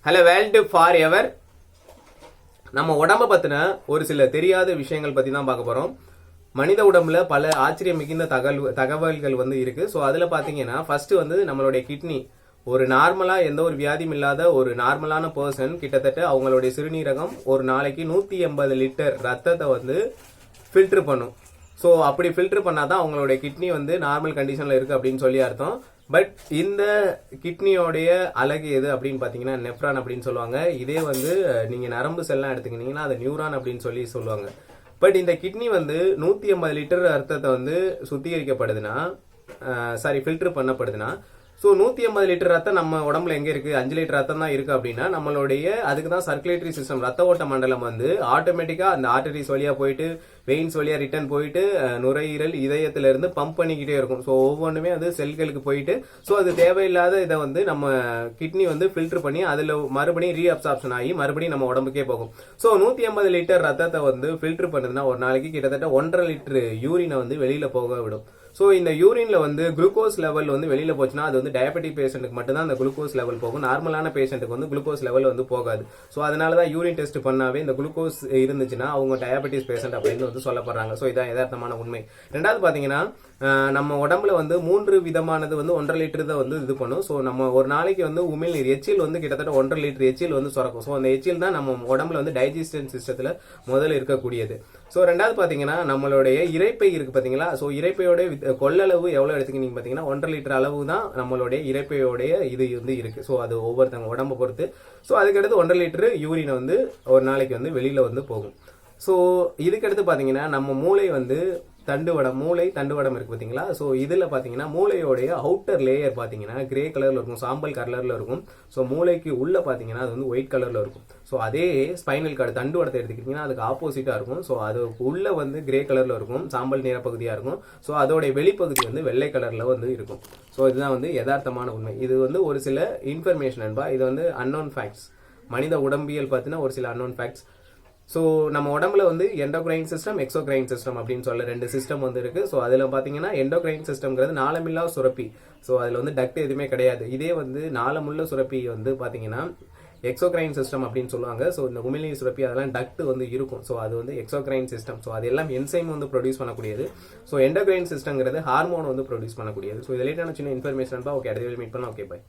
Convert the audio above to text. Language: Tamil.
Hello world for ever. நம்ம உடம்ப பத்தின ஒரு சில தெரியாத விஷயங்கள் பத்தி தான் பார்க்க போறோம். மனித உடம்புல பல ஆச்சரியம் மிகுந்த தகவல்கள் வந்து இருக்கு. ஸோ அதுல பாத்தீங்கன்னா ஃபர்ஸ்ட் வந்து நம்மளுடைய கிட்னி. ஒரு நார்மலா எந்த ஒரு வியாதியும் இல்லாத ஒரு நார்மலான பர்சன் கிட்டத்தட்ட அவங்களுடைய சிறுநீரகம் ஒரு நாளைக்கு 180 லிட்டர் ரத்தத்தை வந்து ஃபில்டர் பண்ணும். ஸோ அப்படி ஃபில்டர் பண்ணாதான் அவங்களுடைய கிட்னி வந்து நார்மல் கண்டிஷன்ல இருக்கு அப்படின்னு சொல்லி அர்த்தம். பட் இந்த கிட்னியோடைய அழகு எது அப்படின்னு பாத்தீங்கன்னா நெஃப்ரான் அப்படின்னு சொல்லுவாங்க. இதே வந்து நீங்க நரம்பு செல்லாம் எடுத்துக்கிட்டீங்கன்னா அது நியூரான் அப்படின்னு சொல்லி சொல்லுவாங்க. பட் இந்த கிட்னி வந்து 180 லிட்டர் ரத்தத்தை வந்து சுத்திகரிக்கப்படுதுன்னா ஃபில்டர் பண்ணப்படுதுன்னா ஸோ 180 லிட்டர் ரத்தம் நம்ம உடம்புல எங்க இருக்கு? 5 லிட்டர் ரத்தம் தான் இருக்கு அப்படின்னா நம்மளுடைய அதுக்கு தான் சர்க்குலேட்டரி சிஸ்டம், ரத்த ஓட்ட மண்டலம் வந்து ஆட்டோமேட்டிக்கா அந்த ஆர்டரிஸ் வழியா போயிட்டு வெயின்ஸ் வழியா ரிட்டர்ன் போயிட்டு நுரையீரல் இதயத்துல இருந்து பம்ப் பண்ணிக்கிட்டே இருக்கும். ஸோ ஒவ்வொன்றுமே அது செல்களுக்கு போயிட்டு ஸோ அது தேவையில்லாத இதை வந்து நம்ம கிட்னி வந்து ஃபில்டர் பண்ணி அதுல மறுபடியும் ரீஅப்சார்ப்ஷன் ஆகி மறுபடியும் நம்ம உடம்புக்கே போகும். ஸோ 180 லிட்டர் ரத்தத்தை வந்து ஃபில்டர் பண்ணுதுன்னா ஒரு நாளைக்கு கிட்டத்தட்ட 1.5 லிட்டர் யூரினை வந்து வெளியில போக விடும். ஸோ இந்த யூரின்ல வந்து குளுக்கோஸ் லெவல் வந்து வெளியில போச்சுன்னா அது வந்து டயபெட்டிக் பேஷண்ட்டுக்கு மட்டும்தான் அந்த குளுக்கோஸ் லெவல் போகும். நார்மலான பேஷண்ட்டுக்கு வந்து குளுக்கோஸ் லெவல் வந்து போகாது. ஸோ அதனாலதான் யூரின் டெஸ்ட் பண்ணாவே இந்த குளுக்கோஸ் இருந்துச்சுன்னா அவங்க டயபெட்டிஸ் பேஷண்ட் அப்படின்னு வந்து சொல்லப்படுறாங்க. ஸோ இதான் யதார்த்தமான உண்மை. ரெண்டாவது பாத்தீங்கன்னா நம்ம உடம்புல வந்து 3 விதமானது வந்து 1.5 லிட்டர் தான் வந்து இது பண்ணும். ஸோ நம்ம ஒரு நாளைக்கு வந்து உமிழ்நீர் எச்சில் வந்து கிட்டத்தட்ட 1.5 லிட்டர் எச்சில் வந்து சுரக்கும். ஸோ அந்த எச்சில் தான் நம்ம உடம்புல வந்து டைஜஸ்டன் சிஸ்டத்துல முதல்ல இருக்கக்கூடியது. ஸோ ரெண்டாவது பாத்தீங்கன்னா நம்மளுடைய இரைப்பை இருக்கு பாத்தீங்களா? ஸோ இரைப்பையோட கொள்ளளவு எவ்வளவு எடுத்துக்கிட்டீங்க பாத்தீங்கன்னா 1.5 லிட்டர் அளவு தான் நம்மளுடைய இரைப்பையோடைய இது வந்து இருக்கு. ஸோ அது ஒவ்வொருத்தவங்க உடம்பை பொறுத்து. ஸோ அதுக்கடுத்து 1.5 லிட்டர் யூரின் வந்து ஒரு நாளைக்கு வந்து வெளியில வந்து போகும். ஸோ இதுக்கடுத்து பாத்தீங்கன்னா நம்ம மூளை வந்து மூளை தண்டுவடம் இருக்கு பாத்தீங்களா? சோ இதுல பாத்தீங்கன்னா மூளையோடைய அவுட்டர் லேயர் பாத்தீங்கன்னா கிரே கலர்ல இருக்கும், சாம்பல் கலர்ல இருக்கும். சோ மூளைக்கு உள்ள பாத்தீங்கன்னா அது வந்து ஒயிட் கலர்ல இருக்கும். சோ அதே ஸ்பைனல் கார்டு தண்டுவடத்தை எடுத்துக்கிட்டீங்கன்னா அதுக்கு ஆப்போசிட்டா இருக்கும். சோ அது உள்ள வந்து கிரே கலர்ல இருக்கும், சாம்பல் நிற பகுதியா இருக்கும். சோ அதோட வெளிப்பகுதி வந்து வெள்ளை கலர்ல வந்து இருக்கும். சோ இதுதான் வந்து யதார்த்தமான உண்மை. இது வந்து ஒரு சில இன்ஃபர்மேஷன் என்பா. இது வந்து அன்னோன் ஃபேக்ட்ஸ். மனித உடம்பியல் பார்த்தீங்கன்னா ஒரு சில அன்னோன் ஃபேக்ட்ஸ். ஸோ நம்ம உடம்புல வந்து எண்டோக்ரைன் சிஸ்டம், எக்ஸோக்ரைன் சிஸ்டம் அப்படின்னு சொல்ல 2 சிஸ்டம் வந்து இருக்கு. ஸோ அதுல பாத்தீங்கன்னா எண்டோக்ரைன் சிஸ்டம்ங்கிறது நாளமில்லா சுரப்பி. ஸோ அதுல வந்து டக்ட் எதுவுமே கிடையாது. இதே வந்து நாளமுள்ள சுரப்பி வந்து பாத்தீங்கன்னா எக்ஸோக்ரைன் சிஸ்டம் அப்படின்னு சொல்லுவாங்க. ஸோ இந்த உமிழ்நீர் சுரப்பி அதெல்லாம் டக்ட் வந்து இருக்கும். ஸோ அது வந்து எக்ஸோக்ரைன் சிஸ்டம். ஸோ அது எல்லாம் என்சைம் வந்து ப்ரொடியூஸ் பண்ணக்கூடியது. ஸோ எண்டோக்ரைன் சிஸ்டம்ங்கிறது ஹார்மோன் வந்து ப்ரொடியூஸ் பண்ணக்கூடியது. ஸோ இது ரிலேட்டான சின்ன இன்ஃபர்மேஷன் ஓகே, அடுத்த மீட் பண்ணலாம். Okay, by.